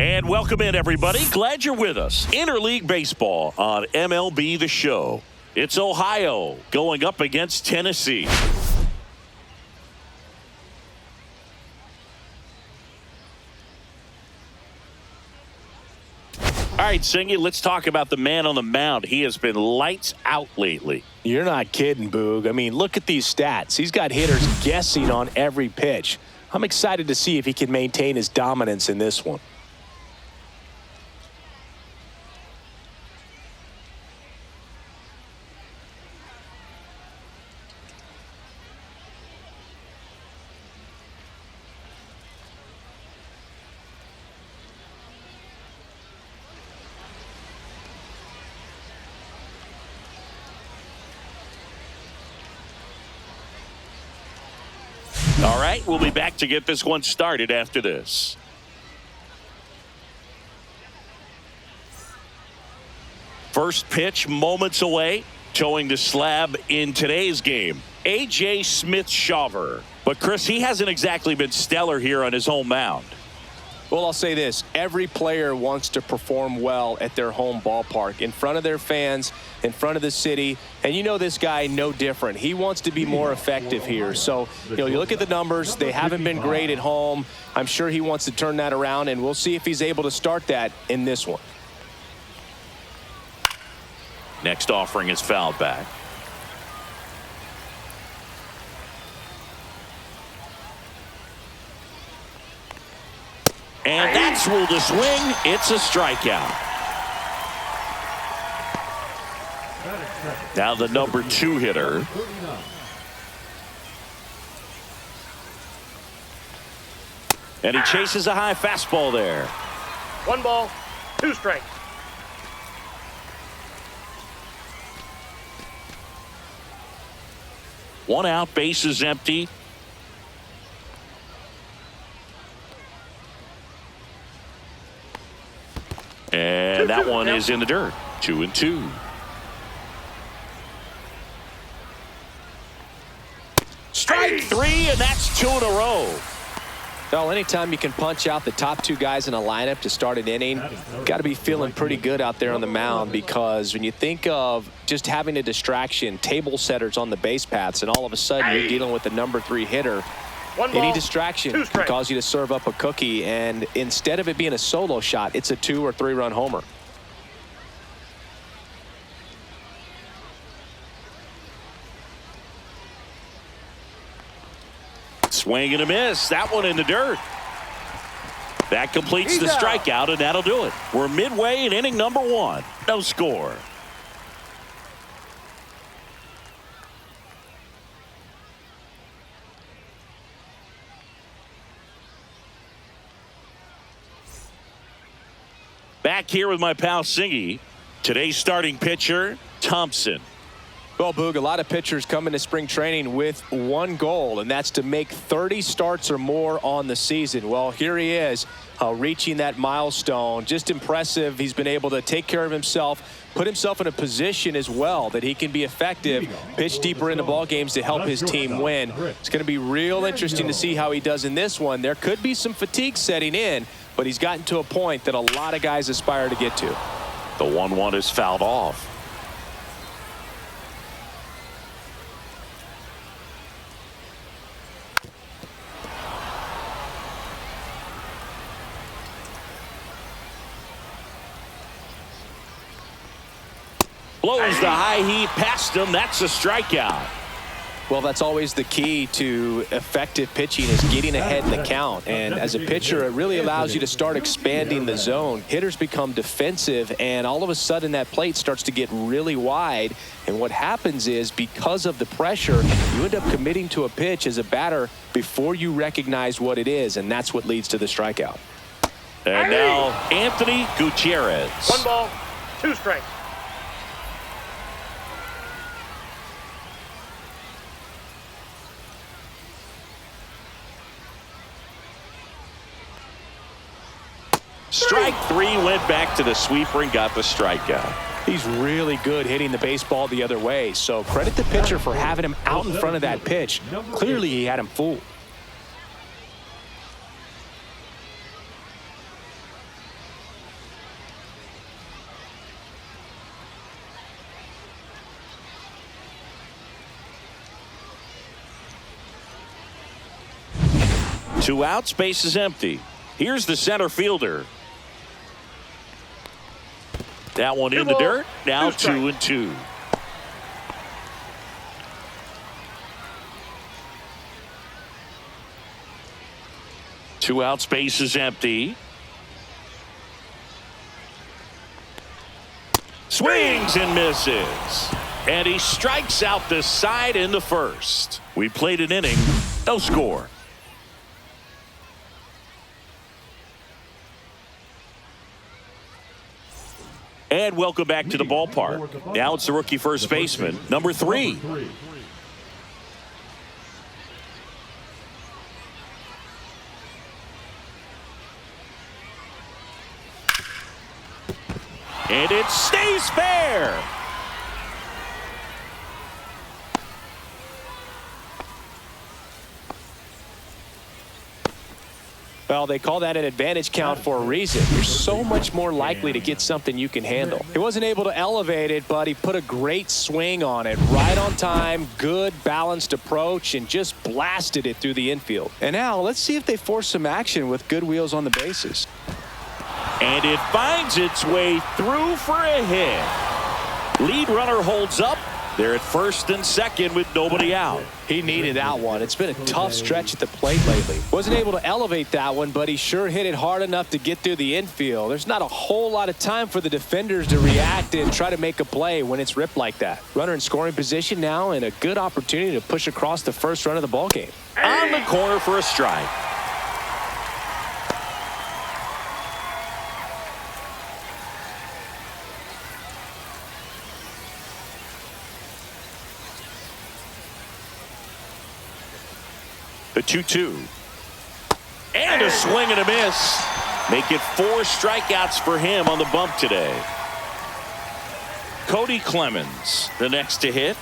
And welcome in, everybody. Glad you're with us. Interleague Baseball on MLB The Show. It's Ohio going up against Tennessee. All right, Singy, let's talk about the man on the mound. He has been lights out lately. You're not kidding, Boog. I mean, look at these stats. He's got hitters guessing on every pitch. I'm excited to see if he can maintain his dominance in this one. All right, we'll be back to get this one started after this. First pitch moments away, towing the slab in today's game. A.J. Smith-Shawver. But, Chris, he hasn't exactly been stellar here on his home mound. Well, I'll say this. Every player wants to perform well at their home ballpark, in front of their fans, in front of the city. And you know this guy no different. He wants to be more effective here. So, you look at the numbers. They haven't been great at home. I'm sure he wants to turn that around, and we'll see if he's able to start that in this one. Next offering is fouled back. And that's ruled a swing. It's a strikeout. Now the number 2 hitter. And he chases a high fastball there. 1 ball, 2 strikes. One out, base is empty. And that one is in the dirt. 2-2. Strike 3, and that's 2 in a row. Well, anytime you can punch out the top 2 guys in a lineup to start an inning, got to be feeling pretty good out there on the mound, because when you think of just having a distraction, table setters on the base paths, and all of a sudden you're dealing with the number 3 hitter, any distraction can cause you to serve up a cookie, and instead of it being a solo shot, it's a 2 or 3 run homer. Swing and a miss. That one in the dirt. That completes the strikeout, and that'll do it. We're midway in inning number 1. No score. Back here with my pal Singy. Today's starting pitcher, Thompson. Well, Boog, a lot of pitchers come into spring training with one goal, and that's to make 30 starts or more on the season. Well, here he is, reaching that milestone. Just impressive. He's been able to take care of himself, put himself in a position as well that he can be effective, pitch deeper into ball games to help his team win. It's going to be real interesting to see how he does in this one. There could be some fatigue setting in, but he's gotten to a point that a lot of guys aspire to get to. The 1-1 is fouled off. Blows the high heat past him. That's a strikeout. Well, that's always the key to effective pitching, is getting ahead in the count. And as a pitcher, it really allows you to start expanding the zone. Hitters become defensive, and all of a sudden that plate starts to get really wide. And what happens is, because of the pressure, you end up committing to a pitch as a batter before you recognize what it is, and that's what leads to the strikeout. And now Anthony Gutierrez. 1 ball, 2 strikes. Strike 3, went back to the sweeper and got the strikeout. He's really good hitting the baseball the other way, so credit the pitcher for having him out in front of that pitch. Clearly he had him fooled. 2 outs, base is empty. Here's the center fielder. That one in the dirt. Now 2-2. Two outs, base is empty. Swings and misses. And he strikes out the side in the first. We played an inning, no score. And welcome back to the ballpark. Now it's the rookie first baseman, number 3. And it stays fair. Well, they call that an advantage count for a reason. You're so much more likely to get something you can handle. He wasn't able to elevate it, but he put a great swing on it. Right on time, good balanced approach, and just blasted it through the infield. And now let's see if they force some action with good wheels on the bases. And it finds its way through for a hit. Lead runner holds up. They're at first and second with nobody out. He needed that one. It's been a tough stretch at the plate lately. Wasn't able to elevate that one, but he sure hit it hard enough to get through the infield. There's not a whole lot of time for the defenders to react and try to make a play when it's ripped like that. Runner in scoring position now, and a good opportunity to push across the first run of the ball game. On the corner for a strike. The 2-2. And a swing and a miss. Make it 4 strikeouts for him on the bump today. Cody Clemens, the next to hit.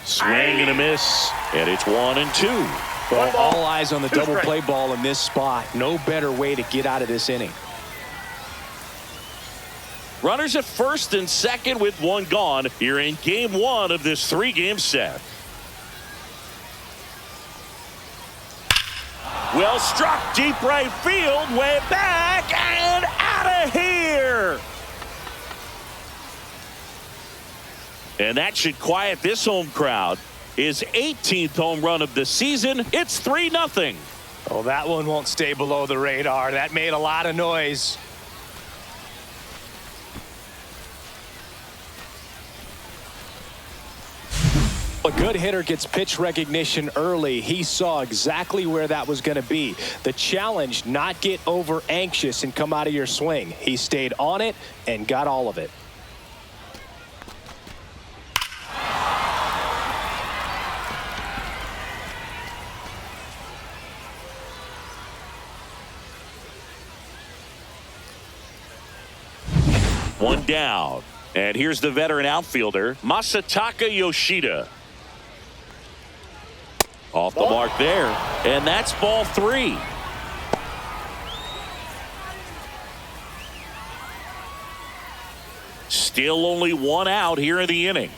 Swing and a miss. And it's 1-2. Well, all eyes on the double play ball in this spot. No better way to get out of this inning. Runners at first and second with 1 gone here in game 1 of this 3-game set. Well struck, deep right field, way back and out of here. And that should quiet this home crowd. His 18th home run of the season. It's 3-0. Oh, that one won't stay below the radar. That made a lot of noise. A good hitter gets pitch recognition early. He saw exactly where that was going to be. The challenge, not get over anxious and come out of your swing. He stayed on it and got all of it. One down. And here's the veteran outfielder, Masataka Yoshida. Off the mark there. And that's ball 3. Still only 1 out here in the inning.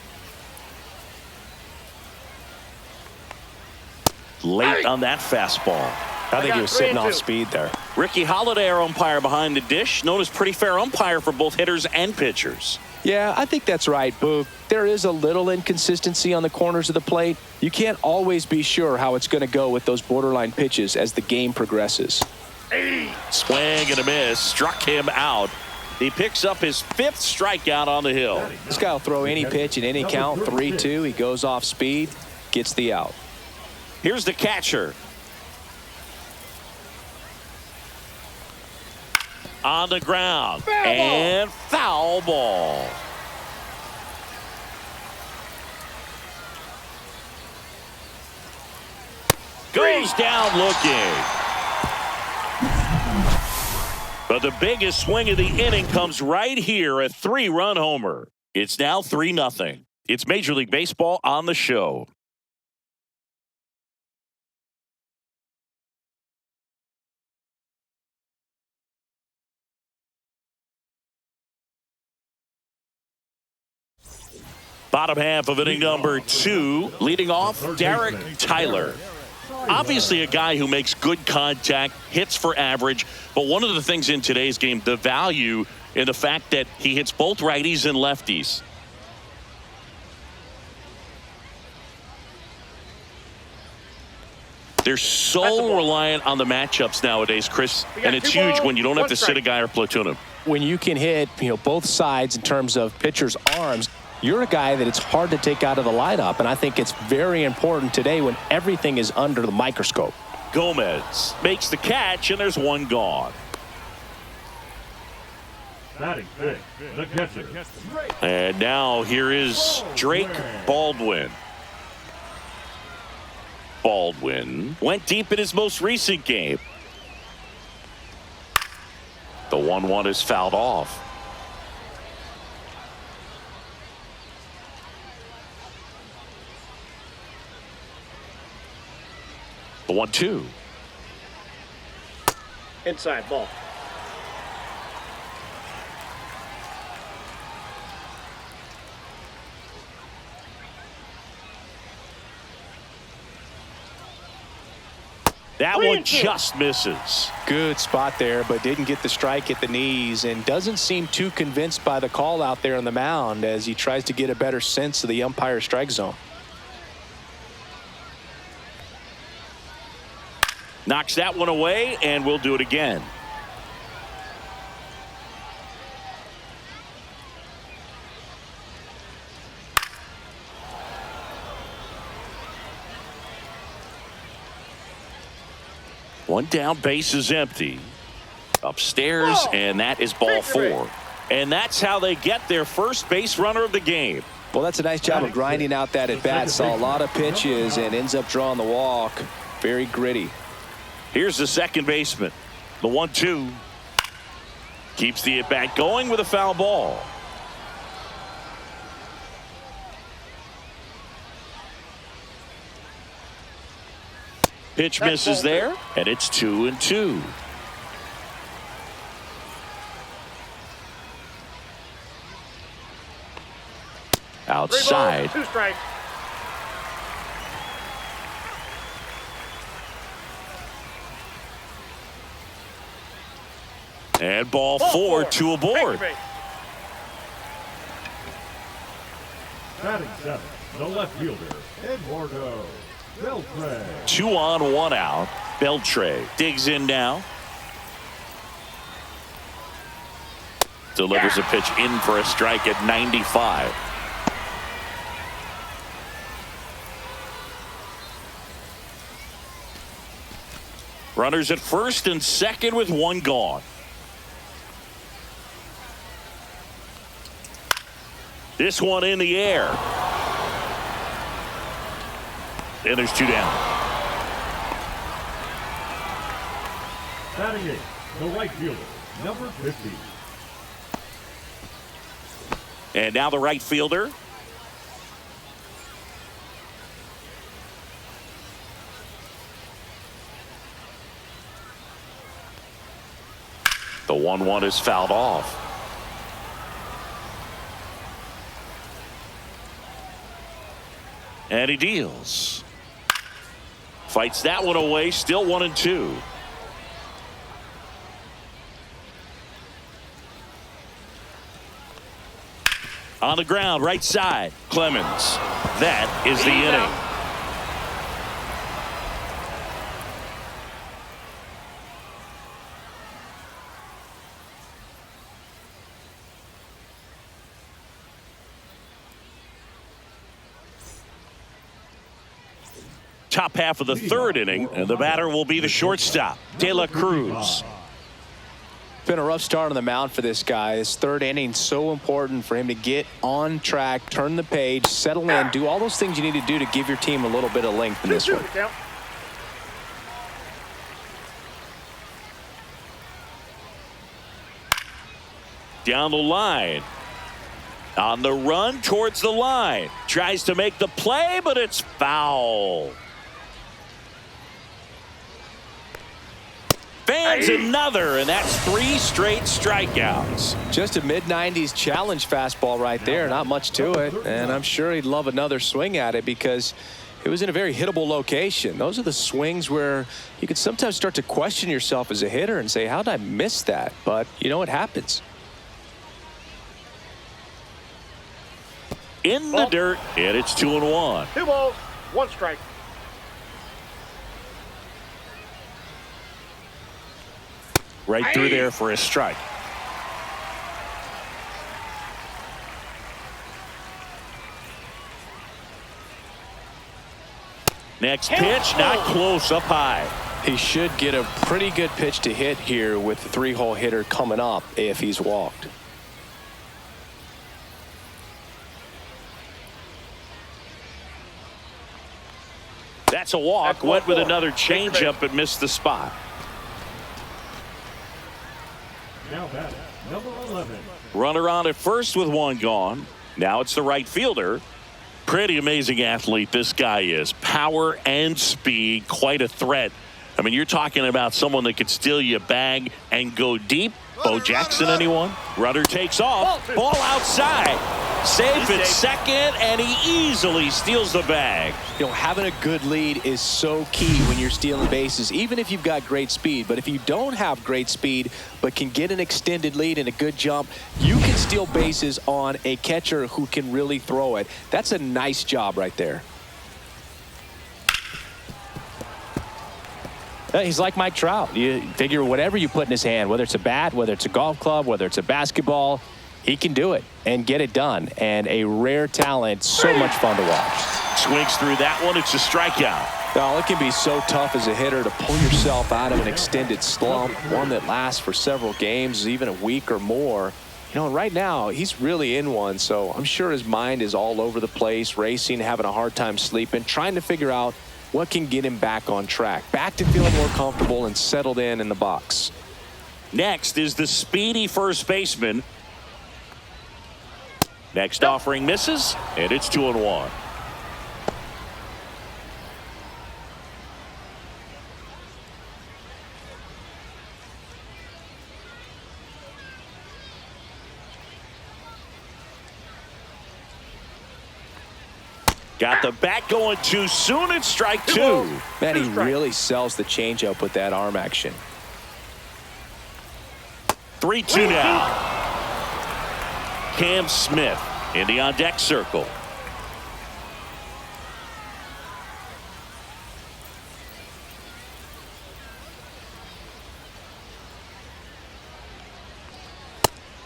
Late on that fastball. I think he was sitting off speed there. Ricky Holiday, our umpire behind the dish, known as pretty fair umpire for both hitters and pitchers. Yeah, I think that's right, Boog. There is a little inconsistency on the corners of the plate. You can't always be sure how it's going to go with those borderline pitches as the game progresses. Swing and a miss. Struck him out. He picks up his 5th strikeout on the hill. This guy will throw any pitch in any count. 3-2. He goes off speed, gets the out. Here's the catcher. On the ground. And foul ball. Goes down looking. But the biggest swing of the inning comes right here, a 3-run homer. It's now 3-0. It's Major League Baseball on the show. Bottom half of inning number 2, leading off Derek Tyler. Obviously a guy who makes good contact, hits for average, but one of the things in today's game, the value in the fact that he hits both righties and lefties. They're so reliant on the matchups nowadays, Chris, and it's huge when you don't have to sit a guy or platoon him. When you can hit, both sides in terms of pitchers' arms, you're a guy that it's hard to take out of the lineup, and I think it's very important today when everything is under the microscope. Gomez makes the catch, and there's one gone. Batting fifth, the catcher. And now here is Drake Baldwin. Baldwin went deep in his most recent game. The 1-1 is fouled off. The 1-2. Inside ball. That one just misses. Good spot there, but didn't get the strike at the knees and doesn't seem too convinced by the call out there on the mound as he tries to get a better sense of the umpire strike zone. Knocks that one away, and we'll do it again. One down, base is empty. Upstairs, and that is ball 4. And that's how they get their first base runner of the game. Well, that's a nice job of grinding out that at bat. Saw a lot of pitches and ends up drawing the walk. Very gritty. Here's the second baseman. The 1-2. Keeps the at bat going with a foul ball. Pitch misses there, and it's 2-2. Outside. 3 balls, 2 strikes. And ball 4, 2 aboard. Batting seventh, the left fielder, Eduardo Beltre. 2 on, 1 out. Beltre digs in now. Delivers a pitch in for a strike at 95. Runners at first and second with 1 gone. This one in the air. And there's 2 down. Batting eighth, the right fielder, number 50. And now the right fielder. The 1-1 is fouled off. And he deals. Fights that one away, still 1-2. On the ground, right side, Clemens. That is the inning. Top half of the third inning, and the batter will be the shortstop, De La Cruz. Been a rough start on the mound for this guy. This third inning so important for him to get on track, turn the page, settle in, do all those things you need to do to give your team a little bit of length in this one. Down the line. On the run towards the line. Tries to make the play, but it's foul. Fans another, and that's 3 straight strikeouts. Just a mid-90s challenge fastball right there. Not much to it. And I'm sure he'd love another swing at it because it was in a very hittable location. Those are the swings where you can sometimes start to question yourself as a hitter and say, how did I miss that? But, you know, it happens. In the dirt, and it's 2-1. 2 balls, 1 strike. Right through there for a strike. Next pitch, not close, up high. He should get a pretty good pitch to hit here with the 3-hole hitter coming up if he's walked. That's a walk. Went with another changeup and missed the spot. Now batting, number 11. Runner on at first with 1 gone. Now it's the right fielder. Pretty amazing athlete this guy is. Power and speed, quite a threat. I mean, you're talking about someone that could steal you a bag and go deep. Bo Jackson, anyone? Runner takes off. Ball outside. Safe at second, and he easily steals the bag. You know, having a good lead is so key when you're stealing bases, even if you've got great speed. But if you don't have great speed but can get an extended lead and a good jump, you can steal bases on a catcher who can really throw it. That's a nice job right there. He's like Mike Trout. You figure whatever you put in his hand, whether it's a bat, whether it's a golf club, whether it's a basketball, he can do it and get it done. And a rare talent, so much fun to watch. Swings through that one. It's a strikeout. Well, it can be so tough as a hitter to pull yourself out of an extended slump, one that lasts for several games, even a week or more. You know, right now, he's really in one, so I'm sure his mind is all over the place, racing, having a hard time sleeping, trying to figure out what can get him back on track, back to feeling more comfortable and settled in the box. Next is the speedy first baseman. Next offering misses, and it's 2-1. Got the bat going too soon. It's strike 2. Man, he really sells the changeup with that arm action. 3-2 now. Cam Smith in the on-deck circle.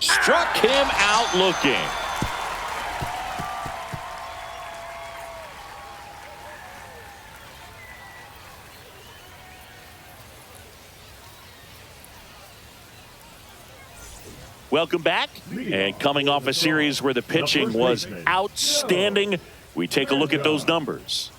Struck him out looking. Welcome back. And coming off a series where the pitching was outstanding, we take a look at those numbers.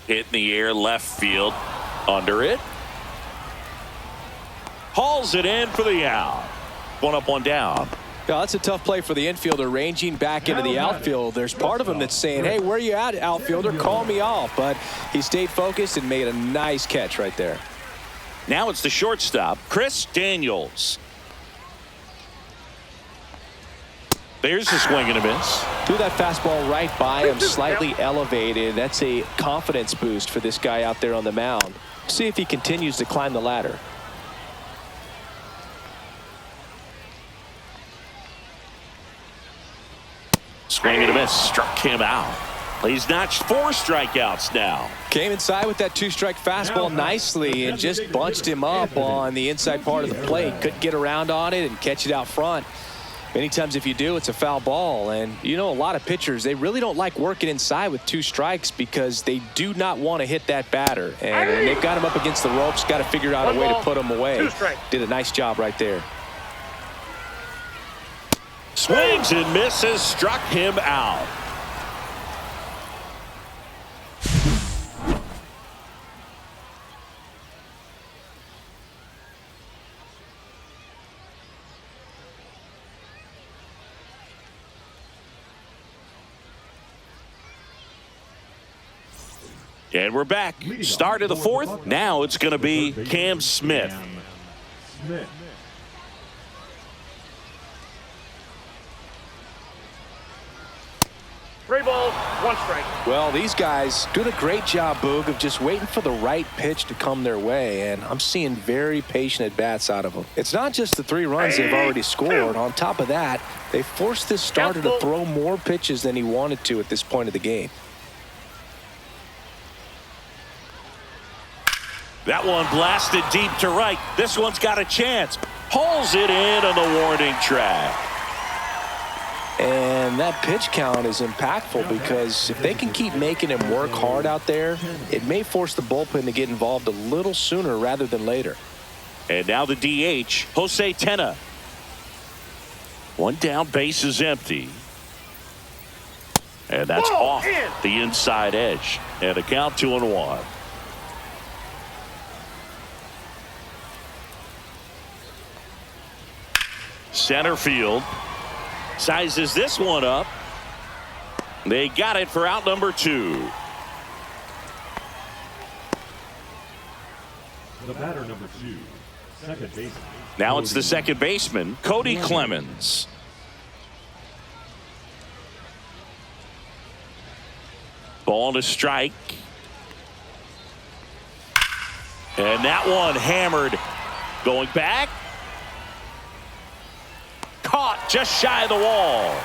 Hit in the air, left field, under it. Hauls it in for the out. 1 up, 1 down. Yeah, that's a tough play for the infielder, ranging back into the outfield. There's part of him that's saying, hey, where are you at, outfielder? Call me off. But he stayed focused and made a nice catch right there. Now it's the shortstop, Chris Daniels. There's a swing and a miss. Threw that fastball right by him, slightly elevated. That's a confidence boost for this guy out there on the mound. See if he continues to climb the ladder. Swing and a miss. Struck him out. He's notched 4 strikeouts now. Came inside with that 2-strike fastball nicely and just bunched him up on the inside part of the plate. Couldn't get around on it and catch it out front. Many times if you do, it's a foul ball. And you know, a lot of pitchers, they really don't like working inside with 2 strikes because they do not want to hit that batter. And they've got him up against the ropes, got to figure out a way to put him away. Did a nice job right there. Swings and misses, struck him out. And we're back. Start of the fourth. Now it's going to be Cam Smith. Smith. 3 balls, 1 strike. Well, these guys doing a great job, Boog, of just waiting for the right pitch to come their way, and I'm seeing very patient at-bats out of them. It's not just the 3 runs they've already scored. On top of that, they forced this starter to throw more pitches than he wanted to at this point of the game. That one blasted deep to right. This one's got a chance. Pulls it in on the warning track. And that pitch count is impactful because if they can keep making him work hard out there, it may force the bullpen to get involved a little sooner rather than later. And now the DH, Jose Tena. 1 down, base is empty. And that's off the inside edge. And a count 2-1. Center field. Sizes this one up. They got it for out number 2. The batter number 2, second baseman. Now it's the second baseman, Cody Clemens. Ball to strike. And that one hammered. Going back. Caught just shy of the wall.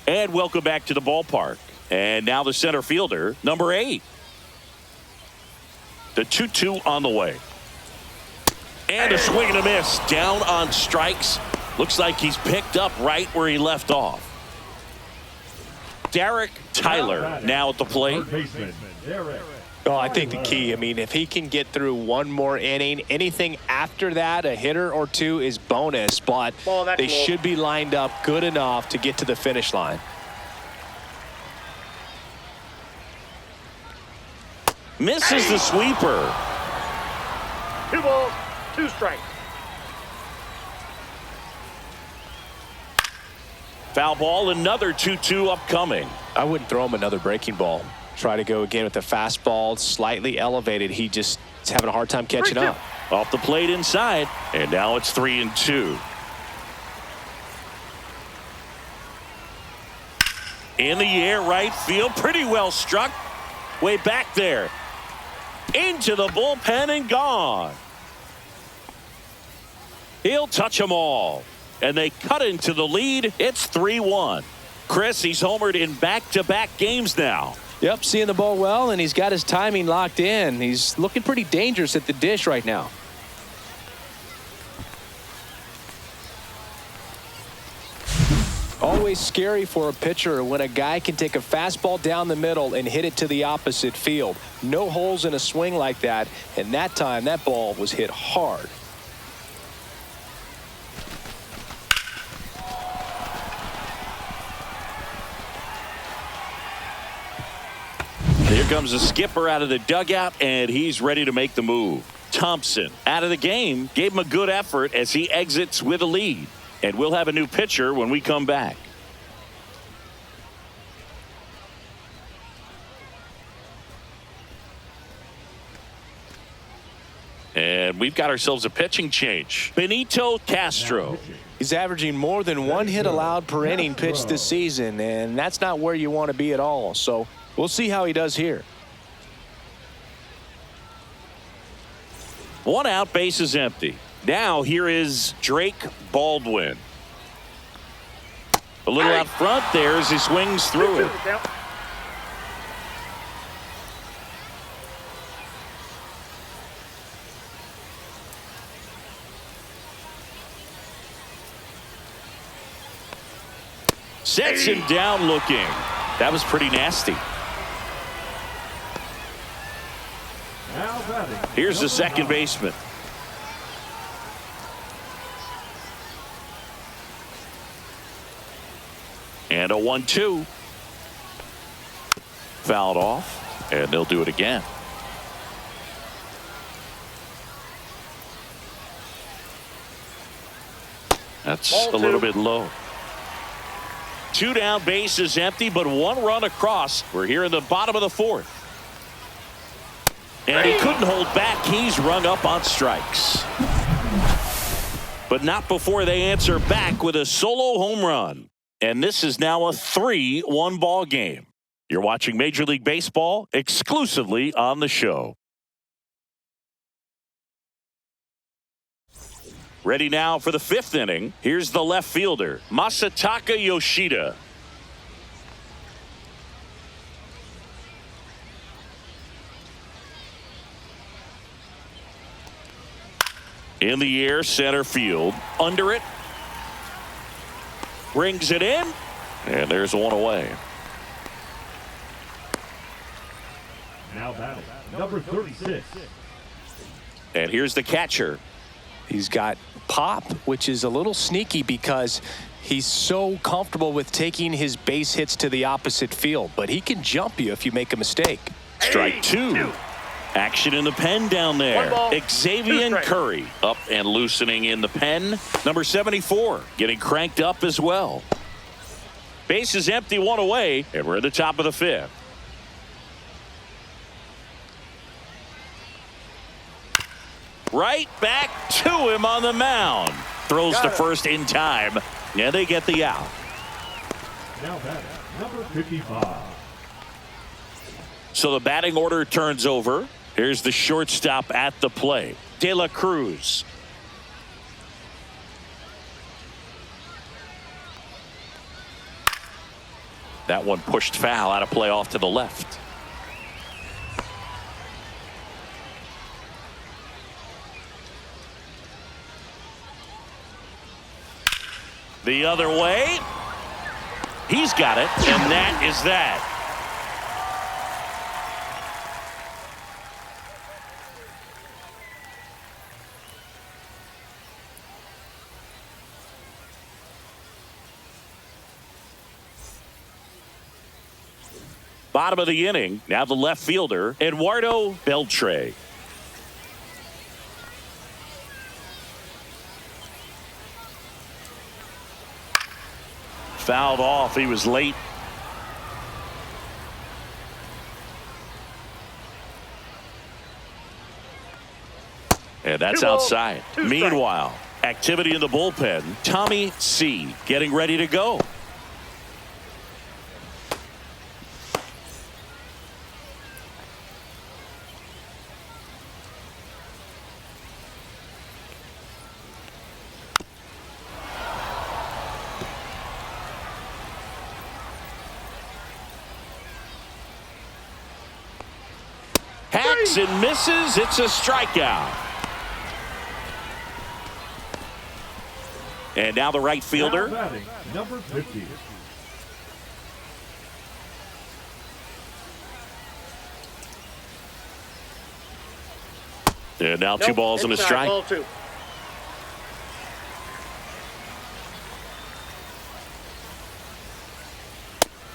And welcome back to the ballpark. And now the center fielder, number 8. The 2-2 on the way. And a swing and a miss. Down on strikes. Looks like he's picked up right where he left off. Derek Tyler now at the plate. Third baseman, Derek. Oh, I think the key, I mean, if he can get through 1 more inning, anything after that, a hitter or 2 is bonus, but they should be lined up good enough to get to the finish line. Misses the sweeper. 2 balls, 2 strikes. Foul ball, another 2-2 upcoming. I wouldn't throw him another breaking ball. Try to go again with the fastball, slightly elevated. He just is having a hard time catching up. Off the plate inside, and now it's 3-2. In the air, right field, pretty well struck. Way back there. Into the bullpen and gone. He'll touch them all. And they cut into the lead. It's 3-1. Chris, he's homered in back-to-back games now. Yep, seeing the ball well, and he's got his timing locked in. He's looking pretty dangerous at the dish right now. Always scary for a pitcher when a guy can take a fastball down the middle and hit it to the opposite field. No holes in a swing like that, and that time that ball was hit hard. Here comes the skipper out of the dugout, and he's ready to make the move. Thompson out of the game, gave him a good effort as he exits with a lead. And we'll have a new pitcher when we come back. And we've got ourselves a pitching change. Benito Castro. He's averaging more than 1 hit allowed per inning pitched this season, and that's not where you want to be at all. So we'll see how he does here. 1 out, base is empty. Now here is Drake Baldwin. A little out front there as he swings through it. Sets him down looking. That was pretty nasty. Now batting. Here's the second baseman. And a 1-2. Fouled off, and they'll do it again. That's a little bit low. 2 down, base is empty, but 1 run across. We're here in the bottom of the 4th. And he couldn't hold back. He's rung up on strikes. But not before they answer back with a solo home run. And this is now a 3-1 ball game. You're watching Major League Baseball exclusively on the show. Ready now for the 5th inning. Here's the left fielder, Masataka Yoshida. In the air, center field. Under it. Brings it in. And there's 1 away. Now batting. Number 36. And here's the catcher. He's got pop, which is a little sneaky because he's so comfortable with taking his base hits to the opposite field. But he can jump you if you make a mistake. Strike 2. Action in the pen down there. Xavier Curry up and loosening in the pen. Number 74 getting cranked up as well. Base is empty, 1 away, and we're at the top of the 5th. Right back to him on the mound. Throws to first in time, and they get the out. Now batting. Number 55. So the batting order turns over. Here's the shortstop at the plate, De La Cruz. That one pushed foul, out of play off to the left. The other way. He's got it, and that is that. Bottom of the inning, now the left fielder, Eduardo Beltre. Fouled off. He was late. And that's outside. Meanwhile, activity in the bullpen. Tommy C. getting ready to go. Hacks and misses. It's a strikeout. And now the right fielder. Now batting. Number 50. And now 2 balls and a strike. Ball 2.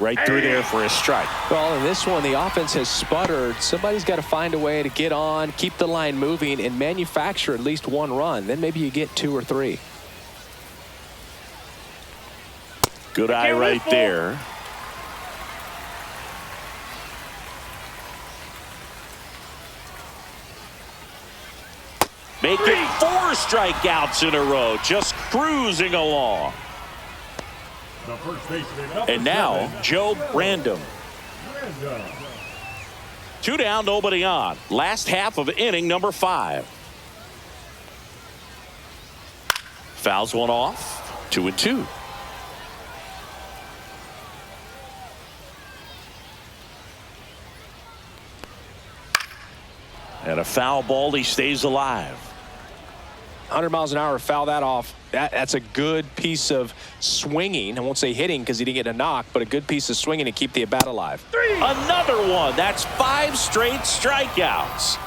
Right through there for a strike. Well, in this one, the offense has sputtered. Somebody's got to find a way to get on, keep the line moving, and manufacture at least 1 run. Then maybe you get 2 or 3. Good eye right there. Making 4 strikeouts in a row, just cruising along. The first baseman, number And now 7. Joe Random. Random. 2 down, nobody on. Last half of inning number 5. Fouls one off. 2-2. And a foul ball. He stays alive. 100 miles an hour, foul that off. That's a good piece of swinging. I won't say hitting because he didn't get a knock, but a good piece of swinging to keep the at-bat alive. Another one. That's 5 straight strikeouts.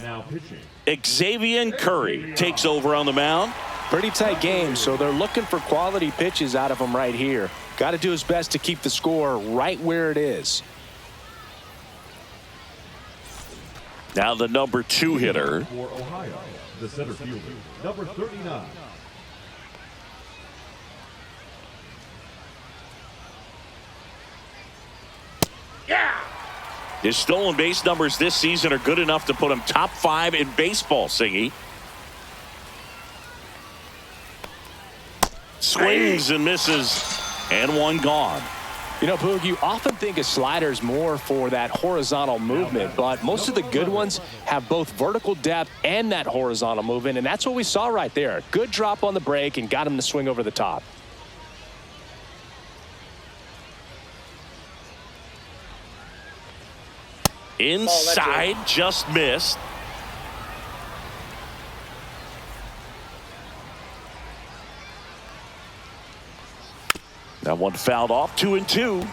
Now pitching. Xavier Curry takes over on the mound. Pretty tight game, so they're looking for quality pitches out of him right here. Got to do his best to keep the score right where it is. Now the number 2 hitter. For Ohio, the center fielder, number 39. Yeah! His stolen base numbers this season are good enough to put him top 5 in baseball, Singy. Swings and misses, and one gone. You know, Boog, you often think a slider's more for that horizontal movement, but most of the good ones have both vertical depth and that horizontal movement, and that's what we saw right there. Good drop on the break and got him to swing over the top. Inside, just missed. That one fouled off, 2-2.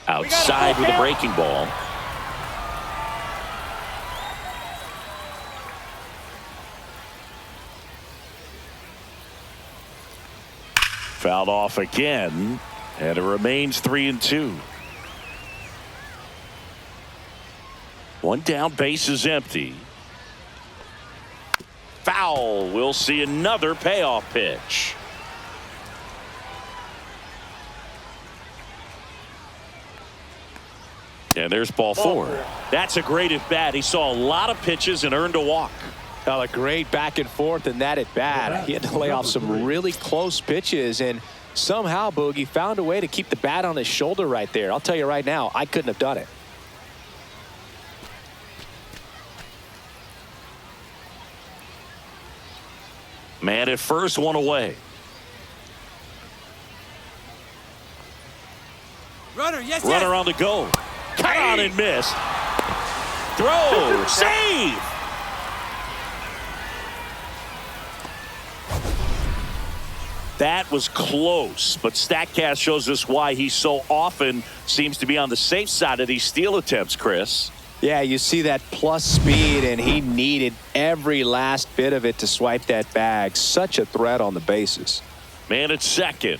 Outside with a breaking ball. Fouled off again, and it remains 3-2. One down, base is empty. Foul. We'll see another payoff pitch. And there's ball 4. That's a great at bat. He saw a lot of pitches and earned a walk. Well, a great back and forth in that at bat. He had to lay off some really close pitches, and somehow Boogie found a way to keep the bat on his shoulder right there. I'll tell you right now, I couldn't have done it. Man at first, one away. Runner on the go. Cut on and miss. Throw. Save. That was close, but StatCast shows us why he so often seems to be on the safe side of these steal attempts, Chris. Yeah, you see that plus speed, and he needed every last bit of it to swipe that bag. Such a threat on the bases. Man at second.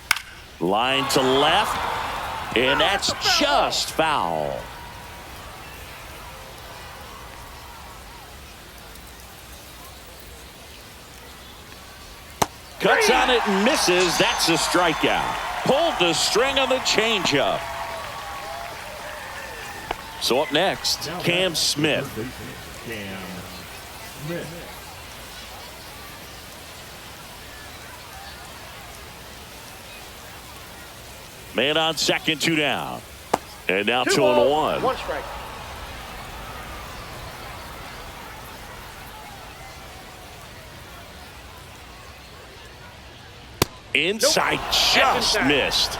Line to left, and that's just foul. Cuts on it and misses. That's a strikeout. Pulled the string on the changeup. So up next, Cam Smith. Cam Smith. Man on second, 2 down. And now 2 2-1. 1 strike. Inside, just missed.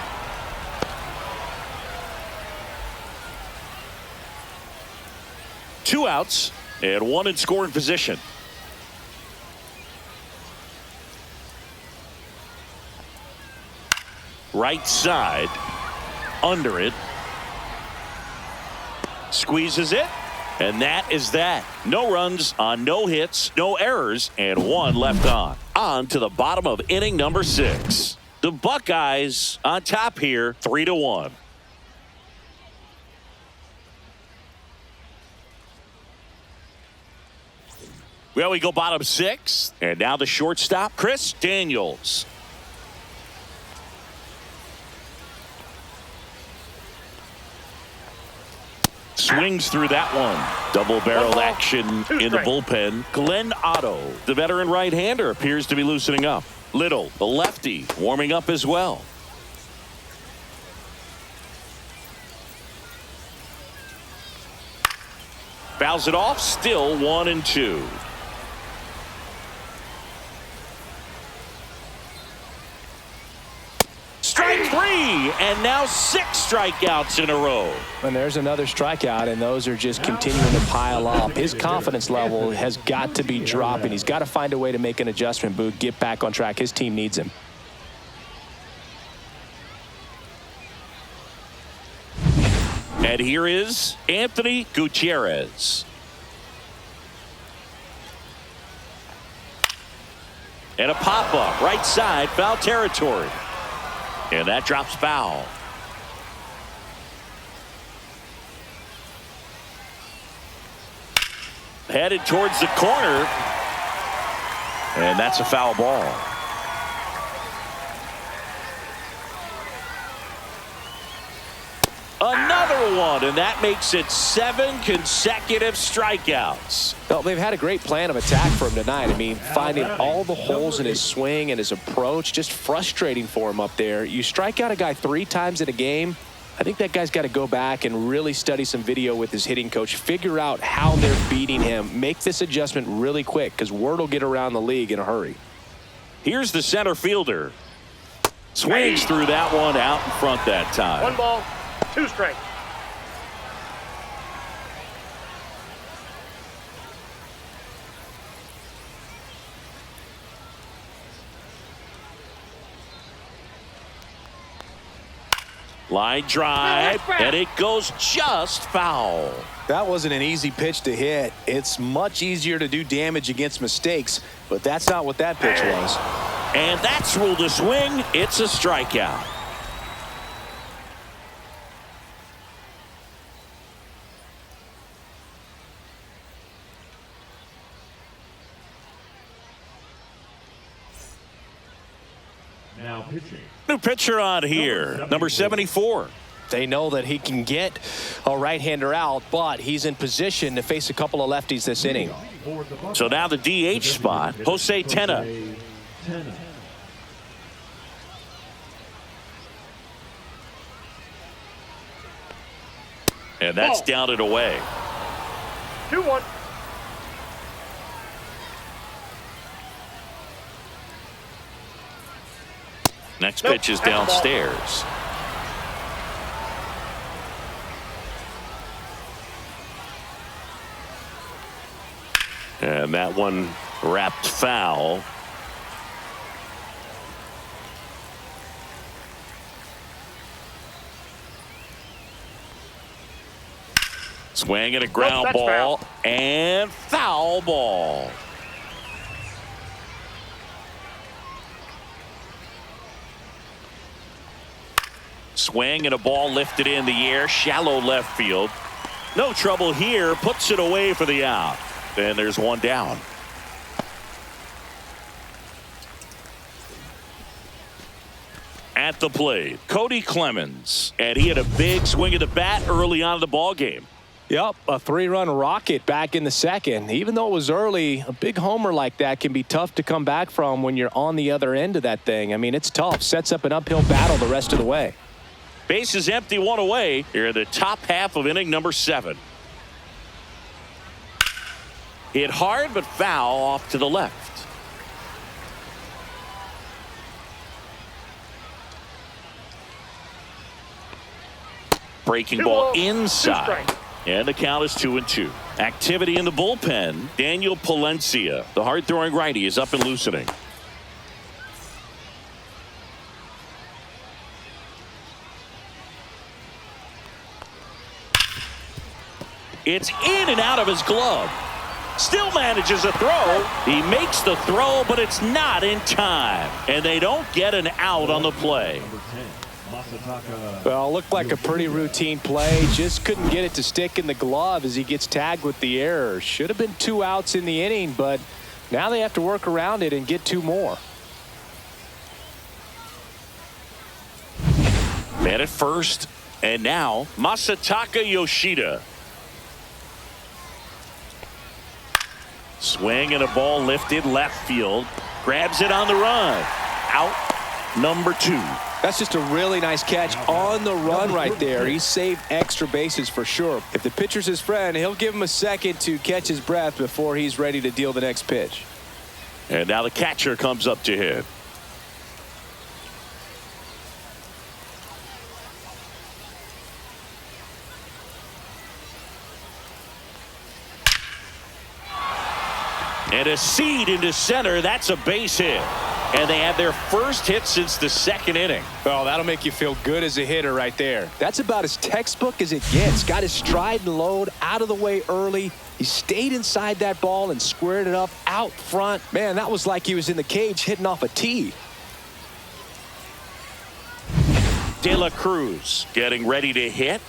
Two outs and one in scoring position. Right side, under it. Squeezes it, and that is that. No runs on no hits, no errors, and one left on. On to the bottom of inning number 6. The Buckeyes on top here, 3-1. Well, we go bottom 6, and now the shortstop, Chris Daniels. Swings through that one. Double barrel action in the bullpen. Glenn Otto, the veteran right-hander, appears to be loosening up. Little, the lefty, warming up as well. Fouls it off, still 1-2. Strike 3, and now 6 strikeouts in a row. And there's another strikeout, and those are just continuing to pile up. His confidence level has got to be dropping. He's got to find a way to make an adjustment, Boog, get back on track. His team needs him. And here is Anthony Gutierrez. And a pop-up, right side, foul territory. And that drops foul. Headed towards the corner. And that's a foul ball. Another one, and that makes it 7 consecutive strikeouts. Well, they've had a great plan of attack for him tonight. I mean, finding all the holes in his swing and his approach, just frustrating for him up there. You strike out a guy 3 times in a game, I think that guy's got to go back and really study some video with his hitting coach, figure out how they're beating him, make this adjustment really quick, because word will get around the league in a hurry. Here's the center fielder. Swings through that one out in front that time. 1 ball, 2 strikes. Line drive, and it goes just foul. That wasn't an easy pitch to hit. It's much easier to do damage against mistakes, but that's not what that pitch was. And that's ruled a swing. It's a strikeout. Now pitching. New pitcher on here, number 74. They know that he can get a right-hander out, but he's in position to face a couple of lefties this inning. So now the DH spot, Jose Tena. And that's down and away. 2-1. Next pitch is downstairs. And that one wrapped foul. Swing and a ground ball and foul ball. Swing and a ball lifted in the air, shallow left field. No trouble here, puts it away for the out. And there's one down. At the plate, Cody Clemens, and he had a big swing of the bat early on in the ball game. Yep, a 3-run rocket back in the second. Even though it was early, a big homer like that can be tough to come back from when you're on the other end of that thing. I mean, it's tough. Sets up an uphill battle the rest of the way. Base is empty, 1 away here in the top half of inning number 7. Hit hard but foul off to the left. Breaking ball inside. And the count is 2-2. Activity in the bullpen. Daniel Palencia, the hard-throwing righty, is up and loosening. It's in and out of his glove. Still manages a throw. He makes the throw, but it's not in time. And they don't get an out on the play. Well, looked like a pretty routine play. Just couldn't get it to stick in the glove as he gets tagged with the error. Should have been 2 outs in the inning, but now they have to work around it and get 2 more. Man at first, and now Masataka Yoshida. Swing and a ball lifted left field. Grabs it on the run. Out number 2. That's just a really nice catch on the run right there. He saved extra bases for sure. If the pitcher's his friend, he'll give him a second to catch his breath before he's ready to deal the next pitch. And now the catcher comes up to hit. And a seed into center. That's a base hit. And they had their first hit since the second inning. Oh, that'll make you feel good as a hitter right there. That's about as textbook as it gets. Got his stride and load out of the way early. He stayed inside that ball and squared it up out front. Man, that was like he was in the cage hitting off a tee. De La Cruz getting ready to hit.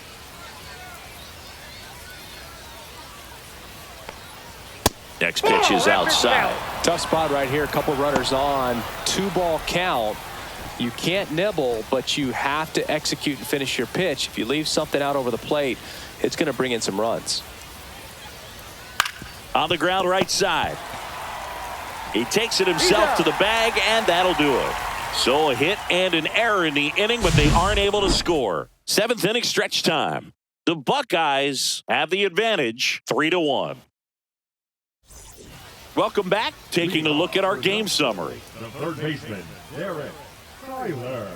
Next pitch is outside. Tough spot right here. A couple runners on. 2-ball count. You can't nibble, but you have to execute and finish your pitch. If you leave something out over the plate, it's going to bring in some runs. On the ground right side. He takes it himself to the bag, and that'll do it. So a hit and an error in the inning, but they aren't able to score. 7th inning stretch time. The Buckeyes have the advantage 3-1. Welcome back. Taking a look at our game summary. The third baseman, Derek Tyler.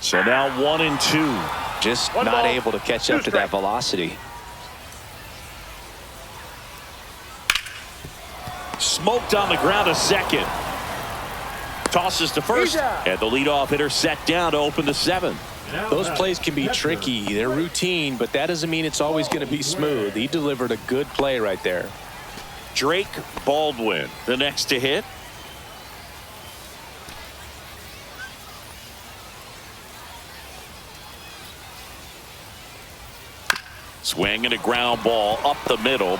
So now 1-2. Just One not ball, able to catch up to that velocity. Smoked on the ground a second. Tosses to first. And the leadoff hitter set down to open the 7th. Those plays can be tricky. They're routine, but that doesn't mean it's always going to be smooth. He delivered a good play right there. Drake Baldwin, the next to hit. Swing and a ground ball up the middle.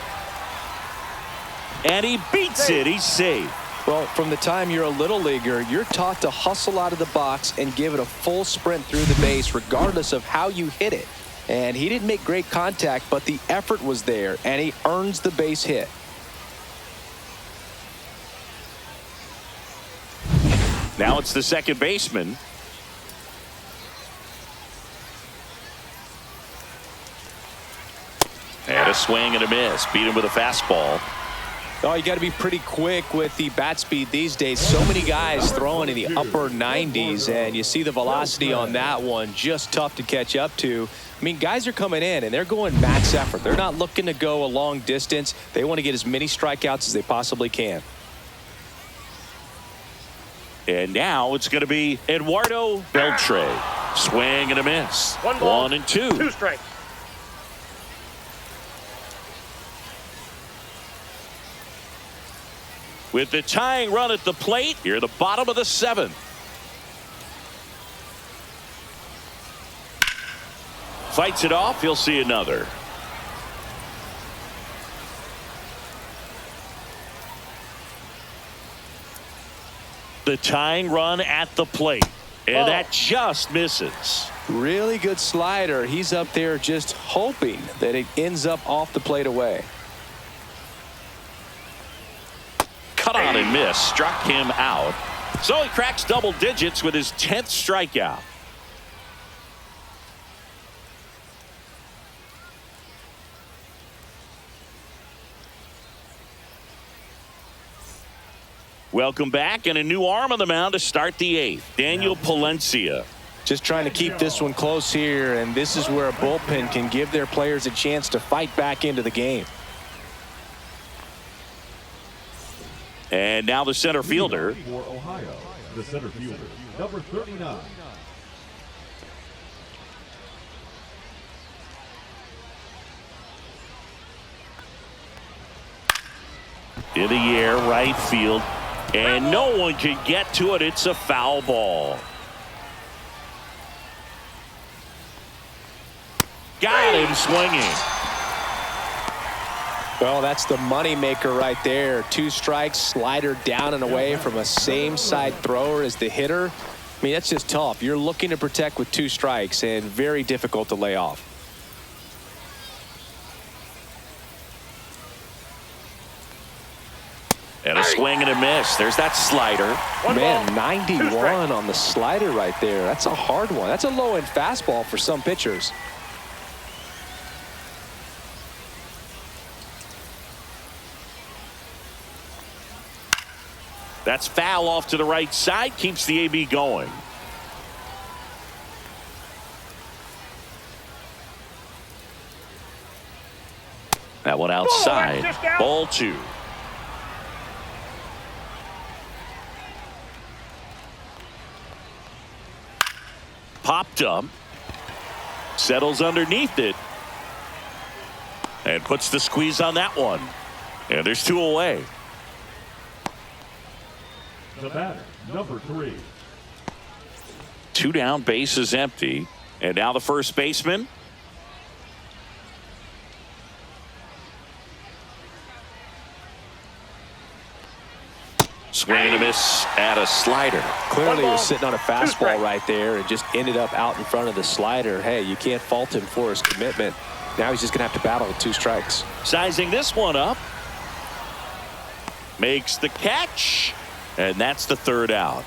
And he beats it. He's safe. Well, from the time you're a little leaguer, you're taught to hustle out of the box and give it a full sprint through the base regardless of how you hit it. And he didn't make great contact, but the effort was there, and he earns the base hit. Now it's the second baseman. And a swing and a miss. Beat him with a fastball. Oh, you got to be pretty quick with the bat speed these days. So many guys throwing in the upper 90s, and you see the velocity on that one. Just tough to catch up to. I mean, guys are coming in, and they're going max effort. They're not looking to go a long distance. They want to get as many strikeouts as they possibly can. And now it's going to be Eduardo Beltre. Swing and a miss. 1-2. 2 strikes. With the tying run at the plate, here at the bottom of the 7th. Fights it off. He'll see another. The tying run at the plate. And that just misses. Really good slider. He's up there just hoping that it ends up off the plate away. Cut on and miss. Struck him out. So he cracks double digits with his 10th strikeout. Welcome back, and a new arm on the mound to start the 8th. Daniel Palencia. Just trying to keep this one close here, and this is where a bullpen can give their players a chance to fight back into the game. And now the center fielder. For Ohio, the center fielder, number 39. In the air, right field. And no one can get to it. It's a foul ball. Got him swinging. Well, that's the money maker right there. 2 strikes, slider down and away from a same side thrower as the hitter. I mean, that's just tough. You're looking to protect with 2 strikes and very difficult to lay off. And a swing and a miss. There's that slider. Man, 91 on the slider right there. That's a hard one. That's a low-end fastball for some pitchers. That's foul off to the right side. Keeps the AB going. That one outside. Ball 2. Popped up. Settles underneath it. And puts the squeeze on that one. And there's 2 away. The batter, number 3. 2 down, base is empty. And now the first baseman. Swing and a miss at a slider. Clearly he was sitting on a fastball right there and just ended up out in front of the slider. Hey, you can't fault him for his commitment. Now he's just going to have to battle with 2 strikes. Sizing this one up. Makes the catch. And that's the 3rd out.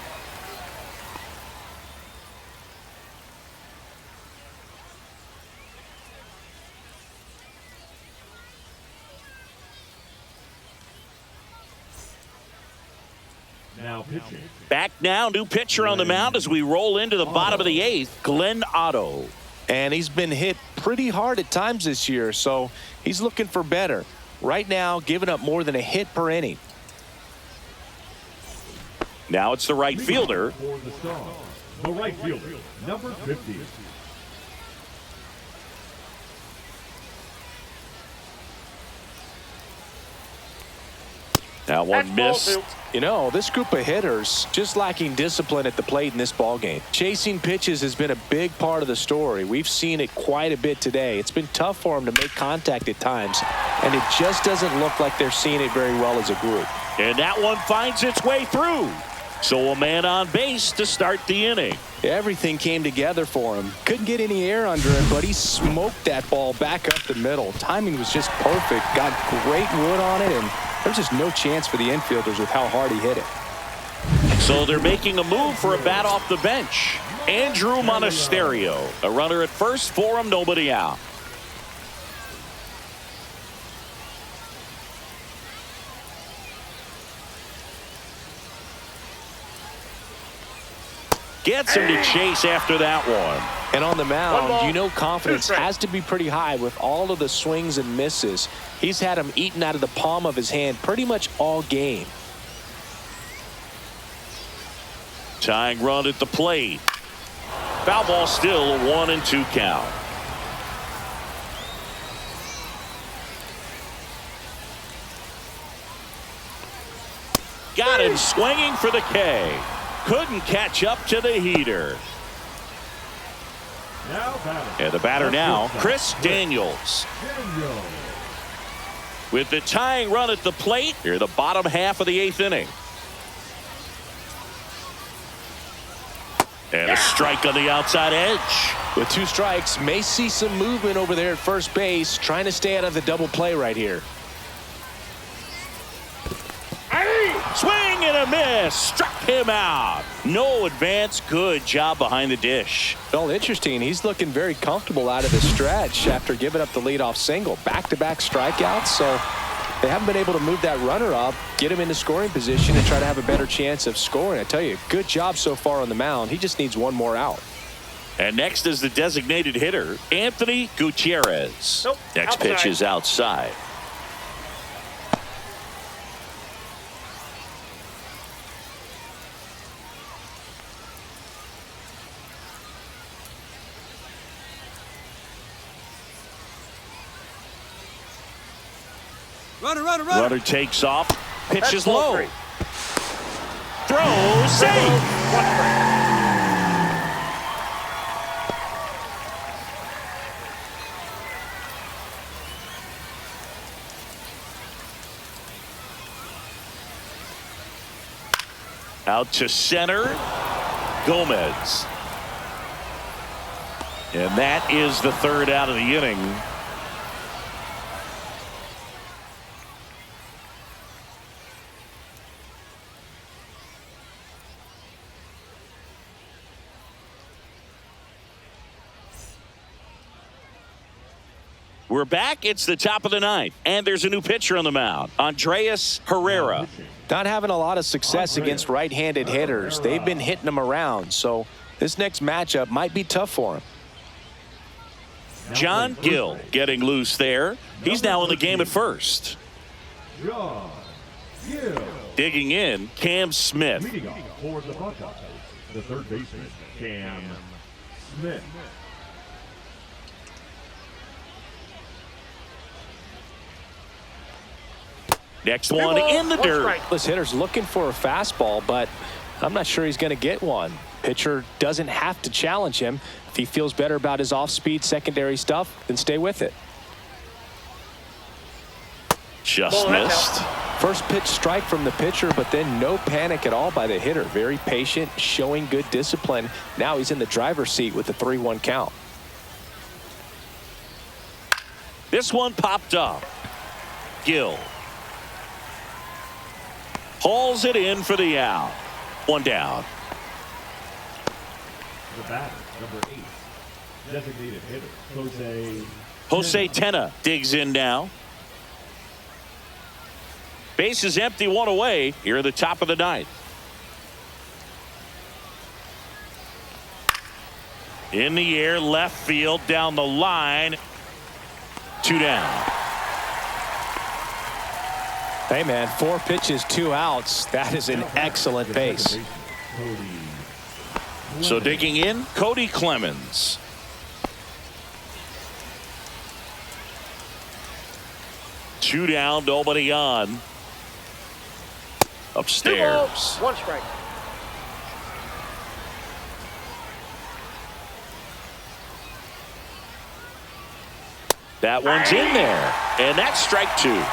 Now pitching. Back now, new pitcher on the mound as we roll into the bottom of the 8th, Glenn Otto. And he's been hit pretty hard at times this year, so he's looking for better. Right now, giving up more than a hit per inning. Now it's the right fielder. For the Stars, the right fielder, number 50. That one missed. You know, this group of hitters just lacking discipline at the plate in this ballgame. Chasing pitches has been a big part of the story. We've seen it quite a bit today. It's been tough for them to make contact at times, and it just doesn't look like they're seeing it very well as a group. And that one finds its way through. So a man on base to start the inning. Everything came together for him. Couldn't get any air under him, but he smoked that ball back up the middle. Timing was just perfect. Got great wood on it, and there's just no chance for the infielders with how hard he hit it. So they're making a move for a bat off the bench. Andrew Monasterio, a runner at first for him, nobody out. Gets him to chase after that one. And on the mound, you know confidence has to be pretty high with all of the swings and misses. He's had them eaten out of the palm of his hand pretty much all game. Tying run at the plate. Foul ball still, a 1-2 count. Got him swinging for the K. Couldn't catch up to the heater. And the batter now, Chris Daniels. With the tying run at the plate, here the bottom half of the 8th inning. And a strike on the outside edge. With 2 strikes, may see some movement over there at first base, trying to stay out of the double play right here. Swing and a miss. Struck him out. No advance. Good job behind the dish. Well, interesting. He's looking very comfortable out of the stretch after giving up the leadoff single. Back-to-back strikeouts, so they haven't been able to move that runner up, get him into scoring position, and try to have a better chance of scoring. I tell you, good job so far on the mound. He just needs one more out. And next is the designated hitter, Anthony Gutierrez. Next pitch is outside. Runner takes off. Pitch is low. Throw, safe. Out to center. Gomez. And that is the third out of the inning. We're back. It's the top of the ninth, and there's a new pitcher on the mound, Andreas Herrera. Not having a lot of success against right-handed hitters. They've been hitting them around, so this next matchup might be tough for him. John Gill getting loose there. He's now in the game at first. John Gill. Digging in, Cam Smith. Leading off for the Buckeyes, the third baseman, Cam Smith. Next one in the dirt. This hitter's looking for a fastball, but I'm not sure he's going to get one. Pitcher doesn't have to challenge him. If he feels better about his off-speed secondary stuff, then stay with it. Just missed. First pitch strike from the pitcher, but then no panic at all by the hitter. Very patient, showing good discipline. Now he's in the driver's seat with the 3-1 count. This one popped up. Gill hauls it in for the out. One down. The batter, number 8, designated hitter, Jose Tena digs in now. Base is empty, one away here at the top of the ninth. In the air, left field, down the line. 2 down. Hey, man, 4 pitches, 2 outs. That is an excellent base. So digging in, Cody Clemens. Two down, nobody on. Upstairs. 1 strike. That one's in there, and that's strike 2.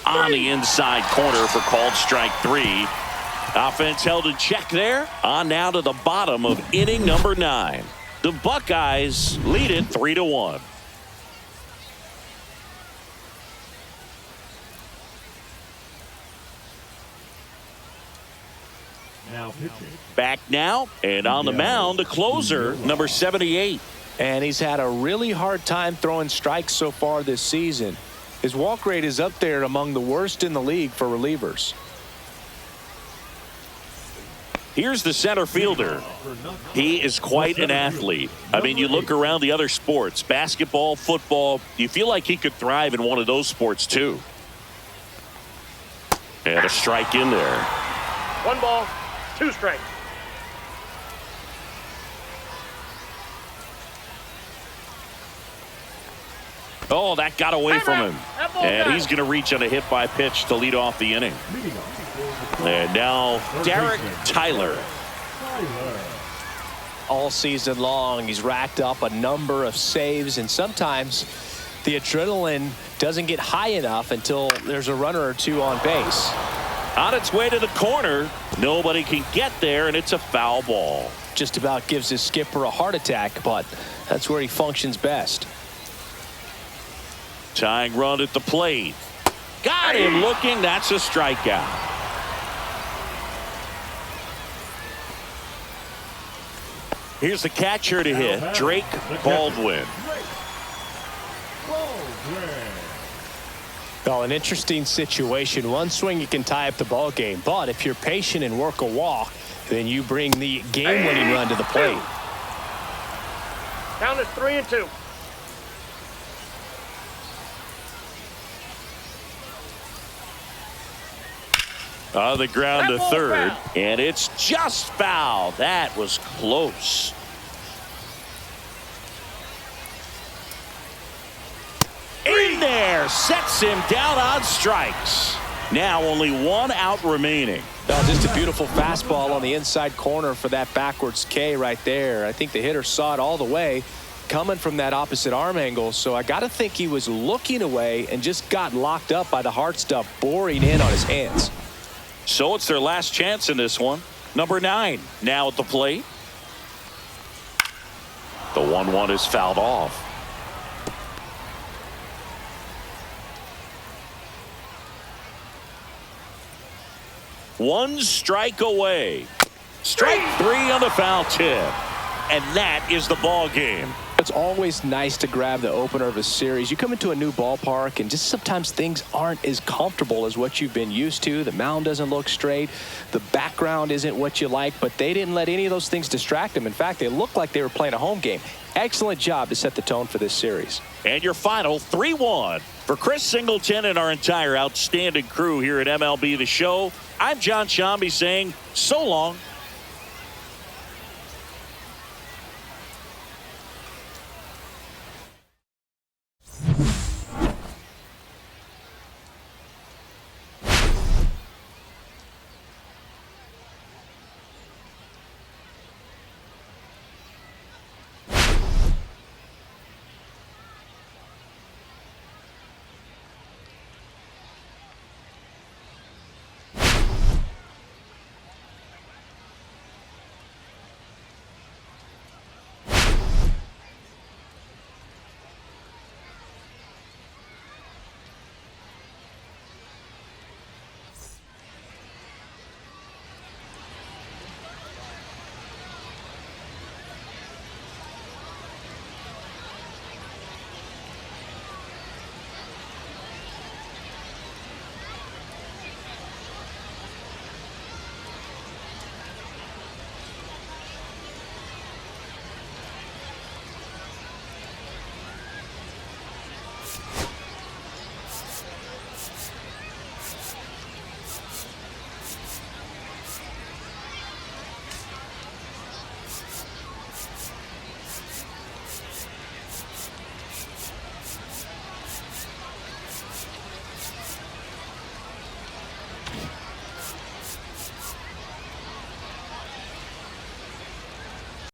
On the inside corner for called strike 3. Offense held in check there. On now to the bottom of inning number 9. The Buckeyes lead it 3-1. now pitching. Back now, and on the mound, the closer, number 78. And he's had a really hard time throwing strikes so far this season. His walk rate is up there among the worst in the league for relievers. Here's the center fielder. He is quite an athlete. I mean, you look around the other sports, basketball, football, you feel like he could thrive in one of those sports too. And a strike in there. 1 ball, 2 strikes. Oh, that got away from him. And he's going to reach on a hit by pitch to lead off the inning. And now Derek Tyler. All season long, he's racked up a number of saves, and sometimes the adrenaline doesn't get high enough until there's a runner or two on base. On its way to the corner, nobody can get there, and it's a foul ball. Just about gives his skipper a heart attack, but that's where he functions best. Tying run at the plate. Got him looking. That's a strikeout. Here's the catcher to hit, Drake Baldwin. Well, an interesting situation. One swing you can tie up the ball game, but if you're patient and work a walk, then you bring the game-winning run to the plate. Count is 3-2. On the ground to third, and it's just foul. That was close. In there, sets him down on strikes. Now only 1 out remaining. Just a beautiful fastball on the inside corner for that backwards K right there. I think the hitter saw it all the way coming from that opposite arm angle, so I got to think he was looking away and just got locked up by the hard stuff boring in on his hands. So it's their last chance in this one. Number 9 now at the plate. The 1-1 is fouled off. One strike away. Strike 3 on the foul tip. And that is the ball game. It's always nice to grab the opener of a series. You come into a new ballpark and just sometimes things aren't as comfortable as what you've been used to. The mound doesn't look straight. The background isn't what you like, but they didn't let any of those things distract them. In fact, they looked like they were playing a home game. Excellent job to set the tone for this series. And your final 3-1. For Chris Singleton and our entire outstanding crew here at MLB The Show, I'm John Shambi saying so long.